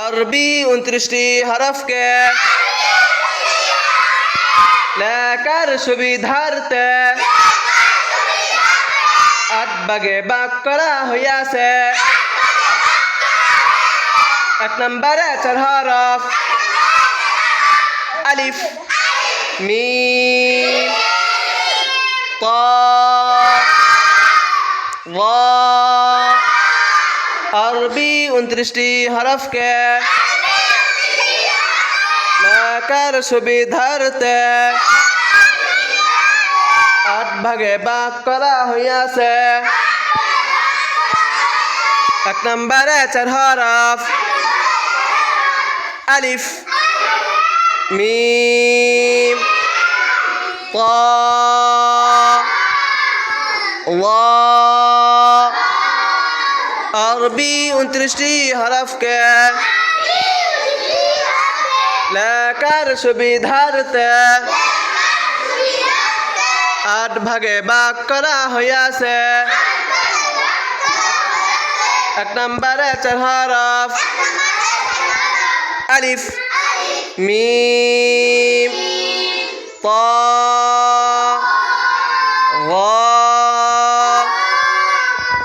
আরবি 29টি হরফকে লেখার সুবিধার্থে 8 ভাগে ভাগ করা হইয়াছে। 1 নম্বরে 4 হরফ আলিফ মিম তা ওয়া। আরবি 29টি হরফকে লেখার সুবিধার্থে 8 ভাগে ভাগ করা হইয়াছে। 1 নম্বরে 4 হরফ আলিফ মিম তা ওয়া। আরবি 29টি হরফকে লেখার সুবিধার্থে 8 ভাগে ভাগ করা হইয়াছে। 1 নম্বরে 4 হরফ আলিফ মিম তা